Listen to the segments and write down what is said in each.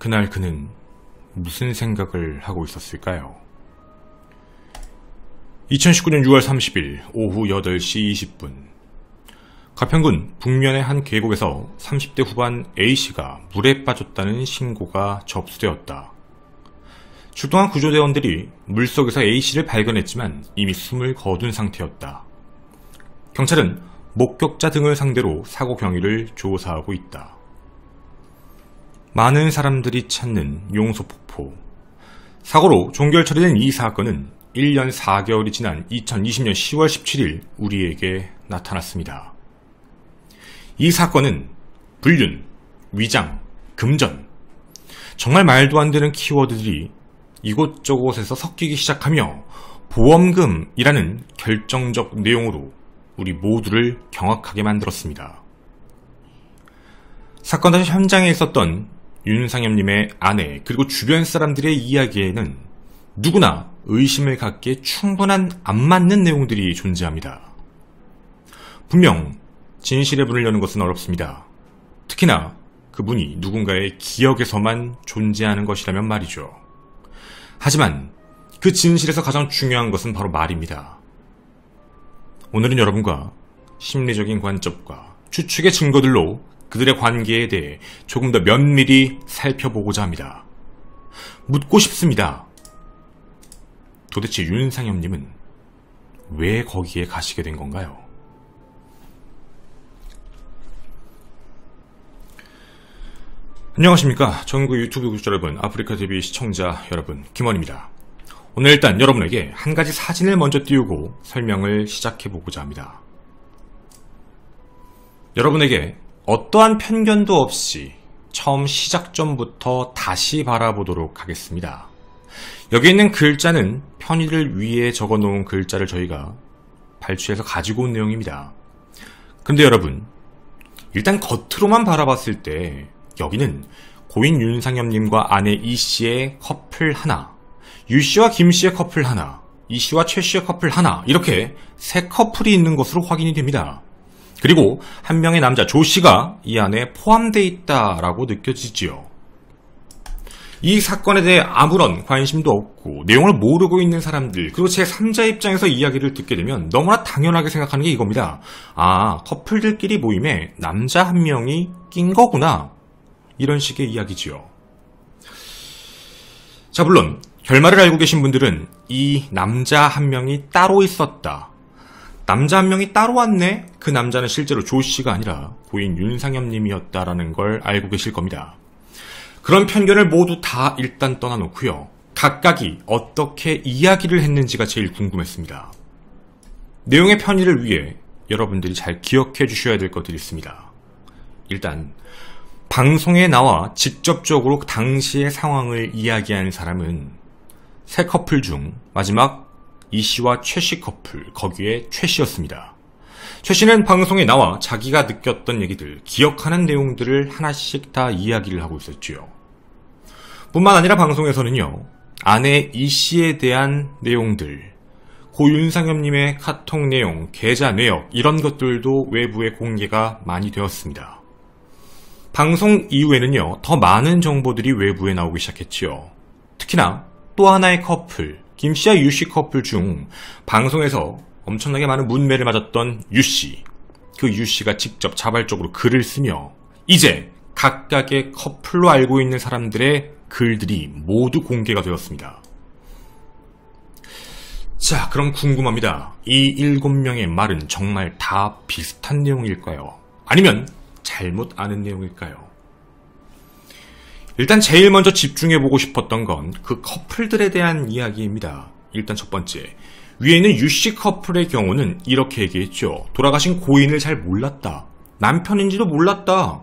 그날 그는 무슨 생각을 하고 있었을까요? 2019년 6월 30일 오후 8시 20분 가평군 북면의 한 계곡에서 30대 후반 A씨가 물에 빠졌다는 신고가 접수되었다. 출동한 구조대원들이 물속에서 A씨를 발견했지만 이미 숨을 거둔 상태였다. 경찰은 목격자 등을 상대로 사고 경위를 조사하고 있다. 많은 사람들이 찾는 용소폭포. 사고로 종결 처리된 이 사건은 1년 4개월이 지난 2020년 10월 17일 우리에게 나타났습니다. 이 사건은 불륜, 위장, 금전, 정말 말도 안 되는 키워드들이 이곳저곳에서 섞이기 시작하며 보험금이라는 결정적 내용으로 우리 모두를 경악하게 만들었습니다. 사건 당시 현장에 있었던 윤상엽님의 아내 그리고 주변 사람들의 이야기에는 누구나 의심을 갖기에 충분한 안 맞는 내용들이 존재합니다. 분명 진실의 문을 여는 것은 어렵습니다. 특히나 그분이 누군가의 기억에서만 존재하는 것이라면 말이죠. 하지만 그 진실에서 가장 중요한 것은 바로 말입니다. 오늘은 여러분과 심리적인 관점과 추측의 증거들로 그들의 관계에 대해 조금 더 면밀히 살펴보고자 합니다. 묻고 싶습니다. 도대체 윤상엽님은 왜 거기에 가시게 된 건가요? 안녕하십니까. 전국 유튜브 구독자 여러분, 아프리카TV 시청자 여러분, 김원입니다. 오늘 일단 여러분에게 한 가지 사진을 먼저 띄우고 설명을 시작해보고자 합니다. 여러분에게 어떠한 편견도 없이 처음 시작점부터 다시 바라보도록 하겠습니다. 여기 있는 글자는 편의를 위해 적어놓은 글자를 저희가 발췌해서 가지고 온 내용입니다. 근데 여러분, 일단 겉으로만 바라봤을 때 여기는 고인 윤상엽님과 아내 이씨의 커플 하나, 유씨와 김씨의 커플 하나, 이씨와 최씨의 커플 하나, 이렇게 세 커플이 있는 것으로 확인이 됩니다. 그리고 한 명의 남자 조씨가 이 안에 포함되어 있다라고 느껴지지요. 이 사건에 대해 아무런 관심도 없고 내용을 모르고 있는 사람들, 그리고 제3자 입장에서 이야기를 듣게 되면 너무나 당연하게 생각하는 게 이겁니다. 아, 커플들끼리 모임에 남자 한 명이 낀 거구나, 이런 식의 이야기지요. 자, 물론 결말을 알고 계신 분들은 이 남자 한 명이 따로 있었다, 남자 한 명이 따로 왔네, 그 남자는 실제로 조씨가 아니라 고인 윤상엽님이었다라는 걸 알고 계실 겁니다. 그런 편견을 모두 다 일단 떠나놓고요, 각각이 어떻게 이야기를 했는지가 제일 궁금했습니다. 내용의 편의를 위해 여러분들이 잘 기억해 주셔야 될 것들이 있습니다. 일단 방송에 나와 직접적으로 당시의 상황을 이야기한 사람은 세 커플 중 마지막 이씨와 최씨 커플, 거기에 최씨였습니다. 최씨는 방송에 나와 자기가 느꼈던 얘기들, 기억하는 내용들을 하나씩 다 이야기를 하고 있었지요. 뿐만 아니라 방송에서는요, 아내 이씨에 대한 내용들, 고 윤상엽님의 카톡 내용, 계좌 내역, 이런 것들도 외부에 공개가 많이 되었습니다. 방송 이후에는요, 더 많은 정보들이 외부에 나오기 시작했지요. 특히나 또 하나의 커플, 김씨와 유씨 커플 중 방송에서 엄청나게 많은 문매를 맞았던 유씨, 그 유씨가 직접 자발적으로 글을 쓰며 이제 각각의 커플로 알고 있는 사람들의 글들이 모두 공개가 되었습니다. 자, 그럼 궁금합니다. 이 7명의 말은 정말 다 비슷한 내용일까요? 아니면 잘못 아는 내용일까요? 일단 제일 먼저 집중해보고 싶었던 건 그 커플들에 대한 이야기입니다. 일단 첫 번째, 위에 있는 유씨 커플의 경우는 이렇게 얘기했죠. 돌아가신 고인을 잘 몰랐다, 남편인지도 몰랐다,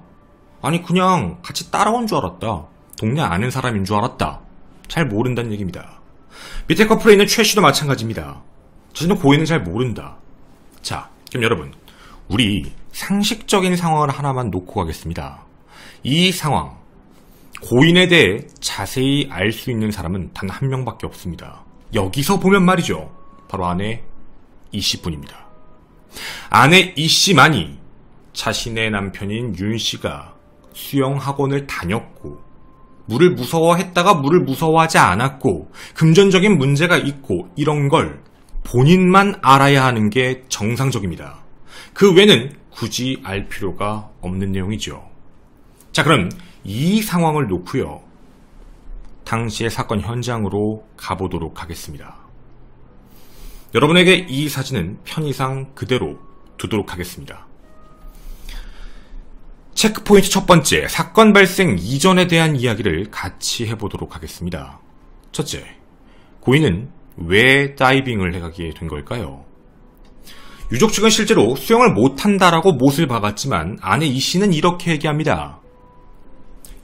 아니 그냥 같이 따라온 줄 알았다, 동네 아는 사람인 줄 알았다, 잘 모른다는 얘기입니다. 밑에 커플에 있는 최씨도 마찬가지입니다. 자신은 고인을 잘 모른다. 자, 그럼 여러분, 우리 상식적인 상황을 하나만 놓고 가겠습니다. 이 상황, 고인에 대해 자세히 알 수 있는 사람은 단 한 명밖에 없습니다. 여기서 보면 말이죠, 바로 아내 이씨뿐입니다. 아내 이씨만이 자신의 남편인 윤씨가 수영학원을 다녔고 물을 무서워했다가 물을 무서워하지 않았고 금전적인 문제가 있고 이런 걸 본인만 알아야 하는 게 정상적입니다. 그 외는 굳이 알 필요가 없는 내용이죠. 자, 그럼 이 상황을 놓고요. 당시의 사건 현장으로 가보도록 하겠습니다. 여러분에게 이 사진은 편의상 그대로 두도록 하겠습니다. 체크포인트 첫 번째, 사건 발생 이전에 대한 이야기를 같이 해보도록 하겠습니다. 첫째, 고인은 왜 다이빙을 해가게 된 걸까요? 유족 측은 실제로 수영을 못한다라고 못을 박았지만 아내 이 씨는 이렇게 얘기합니다.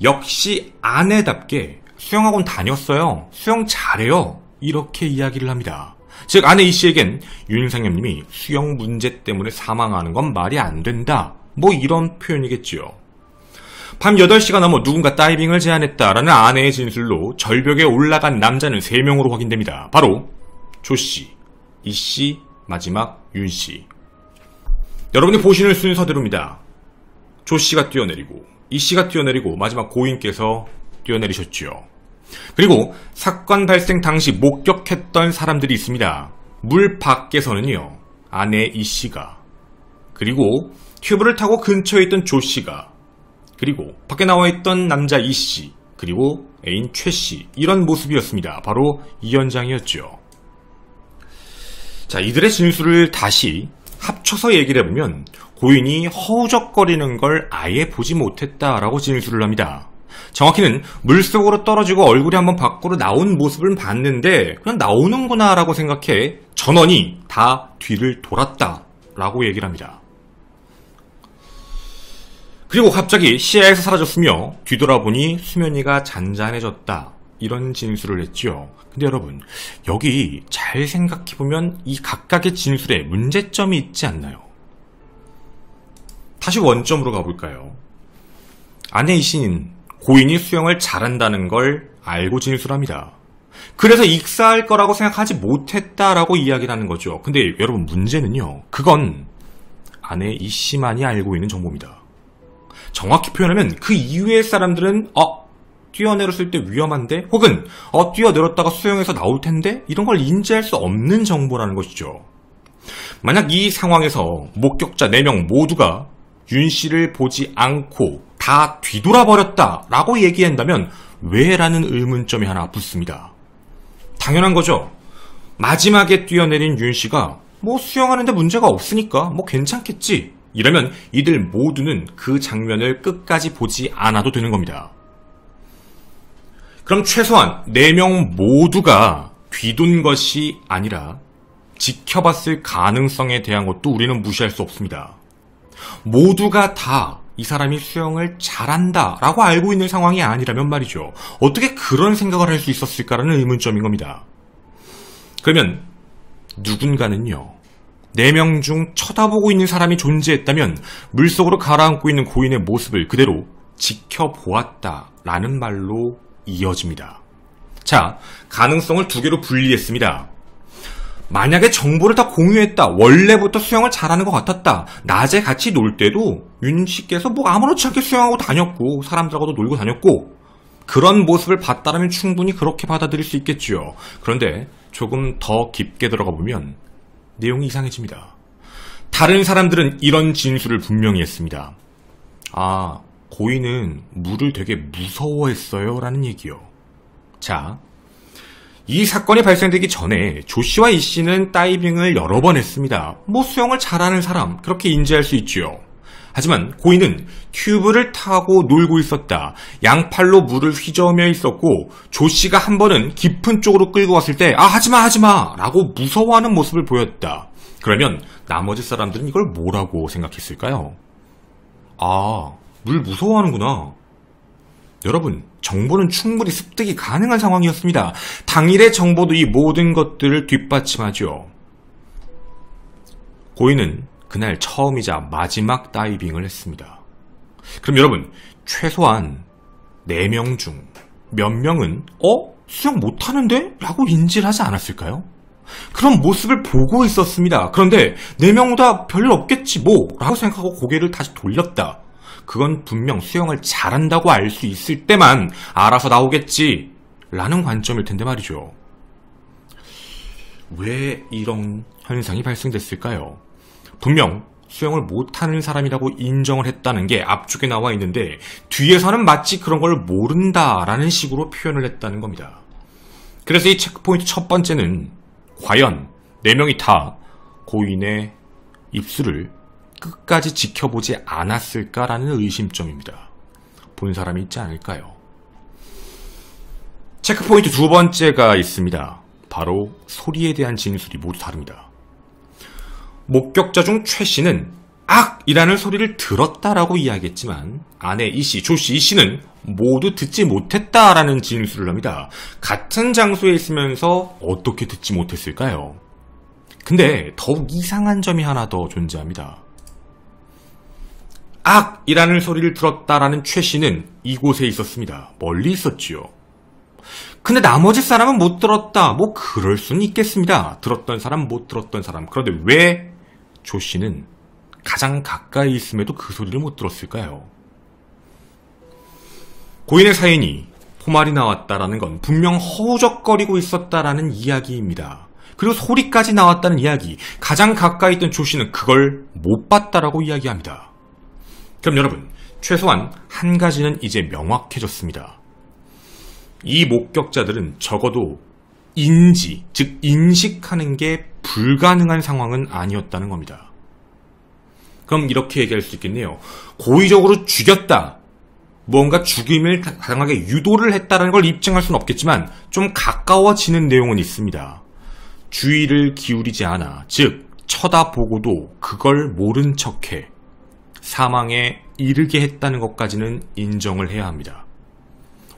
역시 아내답게 수영학원 다녔어요. 수영 잘해요. 이렇게 이야기를 합니다. 즉 아내 이 씨에겐 윤상엽님이 수영 문제 때문에 사망하는 건 말이 안 된다. 뭐 이런 표현이겠지요. 밤 8시가 넘어 누군가 다이빙을 제안했다라는 아내의 진술로 절벽에 올라간 남자는 3명으로 확인됩니다. 바로 조씨, 이씨, 마지막 윤씨. 여러분이 보시는 순서대로입니다. 조씨가 뛰어내리고 이씨가 뛰어내리고 마지막 고인께서 뛰어내리셨죠. 그리고 사건 발생 당시 목격했던 사람들이 있습니다. 물 밖에서는요, 아내 이씨가, 그리고 튜브를 타고 근처에 있던 조씨가, 그리고 밖에 나와 있던 남자 이씨, 그리고 애인 최씨, 이런 모습이었습니다. 바로 이 현장이었죠. 자, 이들의 진술을 다시 합쳐서 얘기를 해보면 고인이 허우적거리는 걸 아예 보지 못했다라고 진술을 합니다. 정확히는 물속으로 떨어지고 얼굴이 한번 밖으로 나온 모습을 봤는데 그냥 나오는구나 라고 생각해 전원이 다 뒤를 돌았다 라고 얘기를 합니다. 그리고 갑자기 시야에서 사라졌으며 뒤돌아보니 수면 위가 잔잔해졌다, 이런 진술을 했지요. 근데 여러분, 여기 잘 생각해보면 이 각각의 진술에 문제점이 있지 않나요? 다시 원점으로 가볼까요? 아내 이씨는 고인이 수영을 잘한다는 걸 알고 진술합니다. 그래서 익사할 거라고 생각하지 못했다라고 이야기를 하는 거죠. 근데 여러분, 문제는요, 그건 아내 이씨만이 알고 있는 정보입니다. 정확히 표현하면 그 이후의 사람들은 뛰어내렸을 때 위험한데, 혹은 뛰어내렸다가 수영해서 나올 텐데, 이런 걸 인지할 수 없는 정보라는 것이죠. 만약 이 상황에서 목격자 4명 모두가 윤 씨를 보지 않고 다 뒤돌아버렸다 라고 얘기한다면 왜? 라는 의문점이 하나 붙습니다. 당연한 거죠. 마지막에 뛰어내린 윤 씨가 뭐 수영하는데 문제가 없으니까 뭐 괜찮겠지, 이러면 이들 모두는 그 장면을 끝까지 보지 않아도 되는 겁니다. 그럼 최소한 4명 모두가 뒤돈 것이 아니라 지켜봤을 가능성에 대한 것도 우리는 무시할 수 없습니다. 모두가 다 이 사람이 수영을 잘한다 라고 알고 있는 상황이 아니라면 말이죠. 어떻게 그런 생각을 할 수 있었을까라는 의문점인 겁니다. 그러면 누군가는요, 4명 중 쳐다보고 있는 사람이 존재했다면 물속으로 가라앉고 있는 고인의 모습을 그대로 지켜보았다라는 말로 이어집니다. 자, 가능성을 2개로 분리했습니다. 만약에 정보를 다 공유했다, 원래부터 수영을 잘하는 것 같았다, 낮에 같이 놀 때도 윤 씨께서 뭐 아무렇지 않게 수영하고 다녔고 사람들하고도 놀고 다녔고, 그런 모습을 봤다면 충분히 그렇게 받아들일 수 있겠죠. 그런데 조금 더 깊게 들어가 보면 내용이 이상해집니다. 다른 사람들은 이런 진술을 분명히 했습니다. 고인은 물을 되게 무서워했어요 라는 얘기요. 자, 이 사건이 발생되기 전에 조 씨와 이 씨는 다이빙을 여러 번 했습니다. 뭐 수영을 잘하는 사람, 그렇게 인지할 수 있죠. 하지만 고인은 튜브를 타고 놀고 있었다, 양팔로 물을 휘저으며 있었고, 조 씨가 한 번은 깊은 쪽으로 끌고 갔을 때 하지마 라고 무서워하는 모습을 보였다. 그러면 나머지 사람들은 이걸 뭐라고 생각했을까요? 물 무서워하는구나. 여러분, 정보는 충분히 습득이 가능한 상황이었습니다. 당일의 정보도 이 모든 것들을 뒷받침하죠. 고인은 그날 처음이자 마지막 다이빙을 했습니다. 그럼 여러분, 최소한 4명 중 몇 명은 수영 못하는데? 라고 인지를 하지 않았을까요? 그런 모습을 보고 있었습니다. 그런데 4명 다 별일 없겠지 뭐 라고 생각하고 고개를 다시 돌렸다. 그건 분명 수영을 잘한다고 알 수 있을 때만 알아서 나오겠지 라는 관점일 텐데 말이죠. 왜 이런 현상이 발생됐을까요? 분명 수영을 못하는 사람이라고 인정을 했다는 게 앞쪽에 나와 있는데 뒤에서는 마치 그런 걸 모른다라는 식으로 표현을 했다는 겁니다. 그래서 이 체크포인트 첫 번째는 과연 4명이 다 고인의 입술을 끝까지 지켜보지 않았을까라는 의심점입니다. 본 사람이 있지 않을까요? 체크포인트 두 번째가 있습니다. 바로 소리에 대한 진술이 모두 다릅니다. 목격자 중 최 씨는 악이라는 소리를 들었다라고 이야기했지만 아내 이 씨, 조 씨, 이 씨는 모두 듣지 못했다라는 진술을 합니다. 같은 장소에 있으면서 어떻게 듣지 못했을까요? 근데 더욱 이상한 점이 하나 더 존재합니다. 악이라는 소리를 들었다라는 최 씨는 이곳에 있었습니다. 멀리 있었지요. 근데 나머지 사람은 못 들었다. 뭐 그럴 수는 있겠습니다. 들었던 사람, 못 들었던 사람. 그런데 왜 조 씨는 가장 가까이 있음에도 그 소리를 못 들었을까요? 고인의 사인이 포말이 나왔다라는 건 분명 허우적거리고 있었다라는 이야기입니다. 그리고 소리까지 나왔다는 이야기. 가장 가까이 있던 조 씨는 그걸 못 봤다라고 이야기합니다. 그럼 여러분, 최소한 한 가지는 이제 명확해졌습니다. 이 목격자들은 적어도 인지, 즉 인식하는 게 불가능한 상황은 아니었다는 겁니다. 그럼 이렇게 얘기할 수 있겠네요. 고의적으로 죽였다. 뭔가 죽임을 당하게 유도를 했다는 걸 입증할 수는 없겠지만 좀 가까워지는 내용은 있습니다. 주의를 기울이지 않아, 즉 쳐다보고도 그걸 모른 척해 사망에 이르게 했다는 것까지는 인정을 해야 합니다.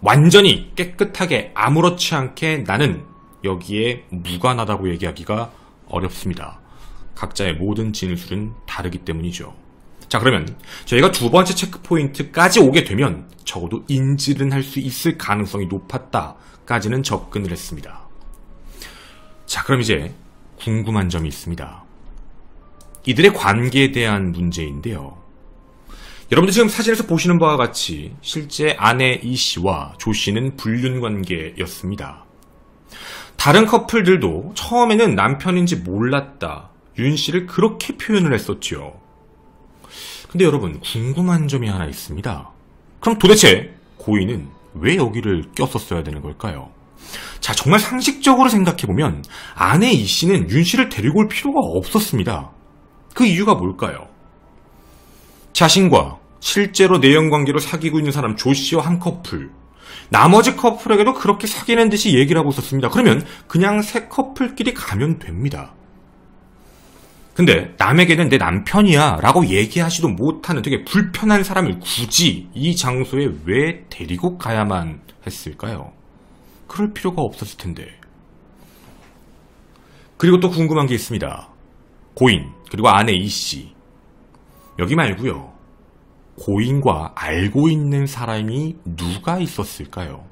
완전히 깨끗하게 아무렇지 않게 나는 여기에 무관하다고 얘기하기가 어렵습니다. 각자의 모든 진술은 다르기 때문이죠. 자, 그러면 저희가 두 번째 체크포인트까지 오게 되면 적어도 인지는 할 수 있을 가능성이 높았다까지는 접근을 했습니다. 자, 그럼 이제 궁금한 점이 있습니다. 이들의 관계에 대한 문제인데요. 여러분들 지금 사진에서 보시는 바와 같이 실제 아내 이 씨와 조 씨는 불륜 관계였습니다. 다른 커플들도 처음에는 남편인지 몰랐다. 윤 씨를 그렇게 표현을 했었죠. 근데 여러분, 궁금한 점이 하나 있습니다. 그럼 도대체 고인은 왜 여기를 꼈었어야 되는 걸까요? 자, 정말 상식적으로 생각해보면 아내 이 씨는 윤 씨를 데리고 올 필요가 없었습니다. 그 이유가 뭘까요? 자신과 실제로 내연관계로 사귀고 있는 사람 조 씨와 한 커플, 나머지 커플에게도 그렇게 사귀는 듯이 얘기를 하고 있었습니다. 그러면 그냥 새 커플끼리 가면 됩니다. 근데 남에게는 내 남편이야 라고 얘기하지도 못하는 되게 불편한 사람을 굳이 이 장소에 왜 데리고 가야만 했을까요? 그럴 필요가 없었을 텐데. 그리고 또 궁금한 게 있습니다. 고인, 그리고 아내 이 씨. 여기 말고요. 고인과 알고 있는 사람이 누가 있었을까요?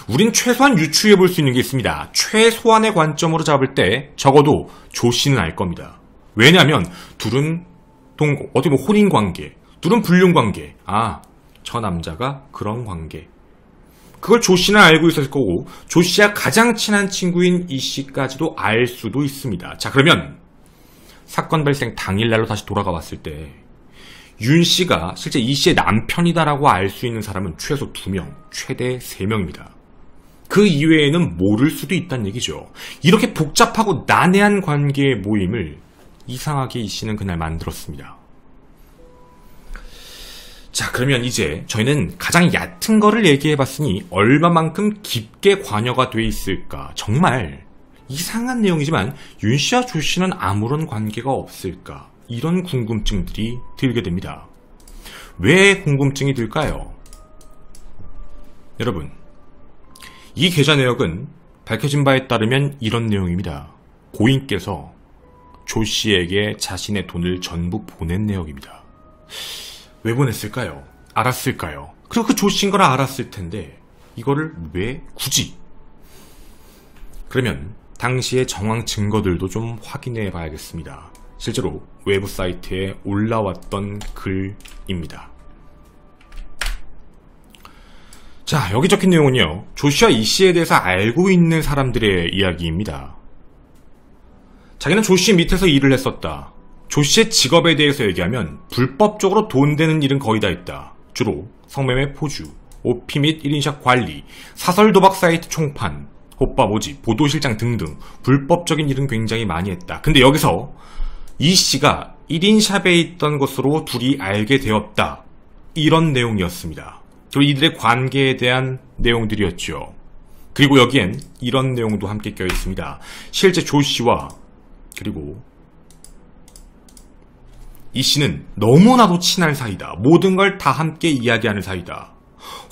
우린 최소한 유추해 볼 수 있는 게 있습니다. 최소한의 관점으로 잡을 때 적어도 조 씨는 알 겁니다. 왜냐하면 둘은 어떻게 보면 혼인 관계, 둘은 불륜 관계. 아, 저 남자가 그런 관계. 그걸 조 씨는 알고 있었을 거고 조 씨와 가장 친한 친구인 이 씨까지도 알 수도 있습니다. 자, 그러면 사건 발생 당일날로 다시 돌아가 봤을 때 윤 씨가 실제 이 씨의 남편이다라고 알 수 있는 사람은 최소 2명, 최대 3명입니다. 그 이외에는 모를 수도 있다는 얘기죠. 이렇게 복잡하고 난해한 관계의 모임을 이상하게 이 씨는 그날 만들었습니다. 자, 그러면 이제 저희는 가장 얕은 거를 얘기해봤으니 얼마만큼 깊게 관여가 돼 있을까? 정말 이상한 내용이지만 윤 씨와 조 씨는 아무런 관계가 없을까? 이런 궁금증들이 들게 됩니다. 왜 궁금증이 들까요? 여러분, 이 계좌 내역은 밝혀진 바에 따르면 이런 내용입니다. 고인께서 조 씨에게 자신의 돈을 전부 보낸 내역입니다. 왜 보냈을까요? 알았을까요? 그리고 그 조 씨인 걸 알았을 텐데 이거를 왜 굳이? 그러면 당시의 정황 증거들도 좀 확인해 봐야겠습니다. 실제로 외부 사이트에 올라왔던 글입니다. 자, 여기 적힌 내용은요, 조씨와 이씨에 대해서 알고 있는 사람들의 이야기입니다. 자기는 조씨 밑에서 일을 했었다. 조씨의 직업에 대해서 얘기하면 불법적으로 돈 되는 일은 거의 다 했다. 주로 성매매 포주, 오피 및 1인샵 관리, 사설 도박 사이트 총판, 호빠 모집, 보도실장 등등 불법적인 일은 굉장히 많이 했다. 근데 여기서 이씨가 1인샵에 있던 것으로 둘이 알게 되었다. 이런 내용이었습니다. 그리고 이들의 관계에 대한 내용들이었죠. 그리고 여기엔 이런 내용도 함께 껴있습니다. 실제 조씨와 그리고 이씨는 너무나도 친한 사이다. 모든 걸 다 함께 이야기하는 사이다.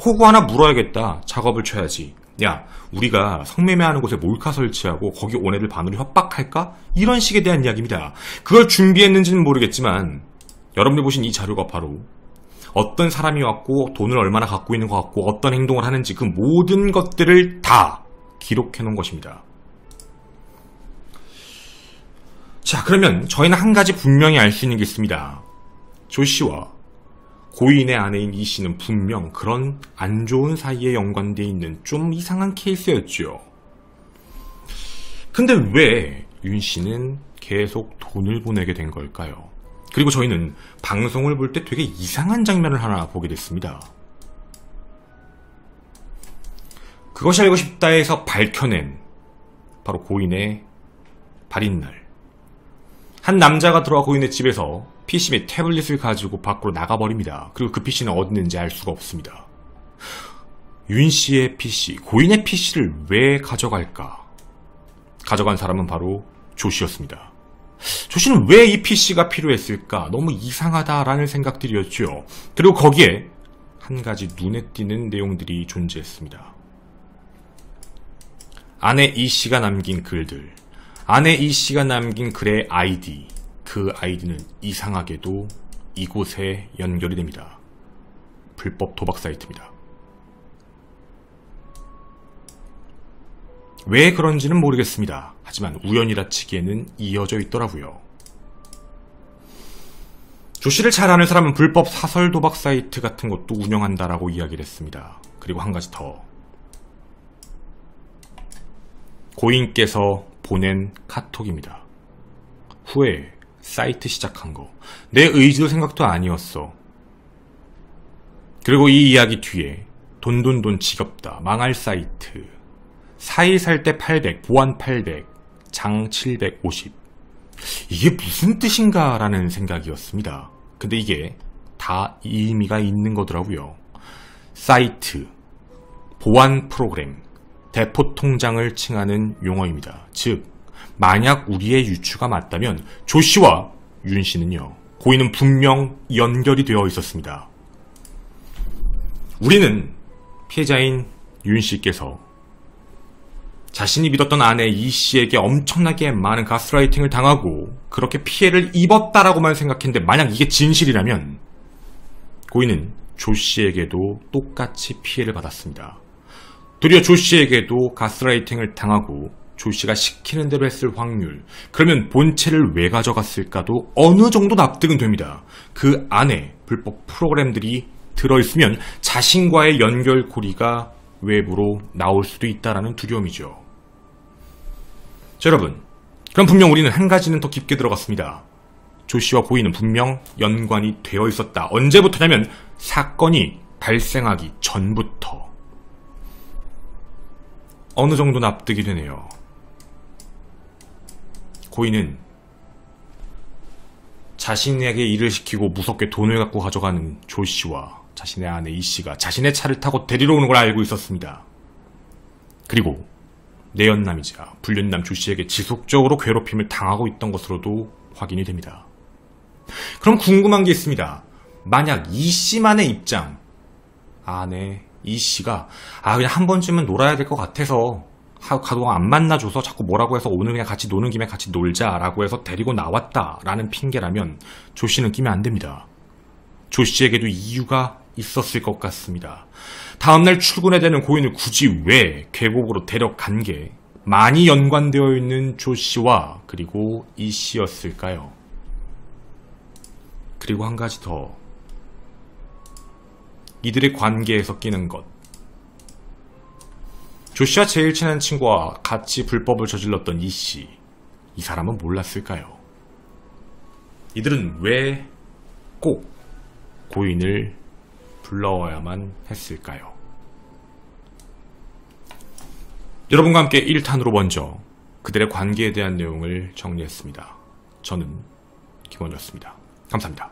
호구 하나 물어야겠다. 작업을 쳐야지. 야, 우리가 성매매하는 곳에 몰카 설치하고 거기 온 애들 반으로 협박할까? 이런 식에 대한 이야기입니다. 그걸 준비했는지는 모르겠지만 여러분이 보신 이 자료가 바로 어떤 사람이 왔고 돈을 얼마나 갖고 있는 것 같고 어떤 행동을 하는지 그 모든 것들을 다 기록해 놓은 것입니다. 자, 그러면 저희는 한 가지 분명히 알 수 있는 게 있습니다. 조씨와 고인의 아내인 이씨는 분명 그런 안 좋은 사이에 연관되어 있는 좀 이상한 케이스였죠. 근데 왜 윤씨는 계속 돈을 보내게 된 걸까요? 그리고 저희는 방송을 볼 때 되게 이상한 장면을 하나 보게 됐습니다. 그것이 알고 싶다에서 밝혀낸 바로 고인의 발인날. 한 남자가 들어와 고인의 집에서 PC 및 태블릿을 가지고 밖으로 나가버립니다. 그리고 그 PC는 어디 있는지 알 수가 없습니다. 윤씨의 PC, 고인의 PC를 왜 가져갈까? 가져간 사람은 바로 조씨였습니다. 조씨는 왜 이 PC가 필요했을까? 너무 이상하다라는 생각들이었죠. 그리고 거기에 한 가지 눈에 띄는 내용들이 존재했습니다. 아내 이씨가 남긴 글들, 아내 이씨가 남긴 글의 아이디, 그 아이디는 이상하게도 이곳에 연결이 됩니다. 불법 도박 사이트입니다. 왜 그런지는 모르겠습니다. 하지만 우연이라 치기에는 이어져 있더라고요. 조씨를 잘 아는 사람은 불법 사설 도박 사이트 같은 것도 운영한다라고 이야기를 했습니다. 그리고 한 가지 더. 고인께서 보낸 카톡입니다. 후에 사이트 시작한 거. 내 의지도 생각도 아니었어. 그리고 이 이야기 뒤에 돈돈돈 지겹다. 망할 사이트. 4일 살 때 800, 보안 800, 장 750. 이게 무슨 뜻인가 라는 생각이었습니다. 근데 이게 다 의미가 있는 거더라고요. 사이트, 보안 프로그램, 대포 통장을 칭하는 용어입니다. 즉, 만약 우리의 유추가 맞다면 조씨와 윤씨는요, 고인은 분명 연결이 되어 있었습니다. 우리는 피해자인 윤씨께서 자신이 믿었던 아내 이씨에게 엄청나게 많은 가스라이팅을 당하고 그렇게 피해를 입었다라고만 생각했는데 만약 이게 진실이라면 고인은 조씨에게도 똑같이 피해를 받았습니다. 도리어 조씨에게도 가스라이팅을 당하고 조씨가 시키는 대로 했을 확률, 그러면 본체를 왜 가져갔을까도 어느 정도 납득은 됩니다. 그 안에 불법 프로그램들이 들어있으면 자신과의 연결고리가 외부로 나올 수도 있다는 두려움이죠. 자, 여러분, 그럼 분명 우리는 한 가지는 더 깊게 들어갔습니다. 조씨와 고인은 분명 연관이 되어 있었다. 언제부터냐면 사건이 발생하기 전부터. 어느 정도 납득이 되네요. 고인은 자신에게 일을 시키고 무섭게 돈을 갖고 가져가는 조씨와 자신의 아내 이씨가 자신의 차를 타고 데리러 오는 걸 알고 있었습니다. 그리고 내연남이자 불륜남 조씨에게 지속적으로 괴롭힘을 당하고 있던 것으로도 확인이 됩니다. 그럼 궁금한 게 있습니다. 만약 이씨만의 입장, 아내 이씨가 그냥 한 번쯤은 놀아야 될 것 같아서 그동안 안 만나줘서 자꾸 뭐라고 해서 오늘 그냥 같이 노는 김에 같이 놀자라고 해서 데리고 나왔다라는 핑계라면 조씨는 끼면 안 됩니다. 조씨에게도 이유가 있었을 것 같습니다. 다음날 출근해야 되는 고인을 굳이 왜 계곡으로 데려간 게 많이 연관되어 있는 조씨와 그리고 이씨였을까요? 그리고 한 가지 더. 이들의 관계에서 끼는 것. 조씨와 제일 친한 친구와 같이 불법을 저질렀던 이씨, 이 사람은 몰랐을까요? 이들은 왜 꼭 고인을 불러와야만 했을까요? 여러분과 함께 1탄으로 먼저 그들의 관계에 대한 내용을 정리했습니다. 저는 김원이었습니다. 감사합니다.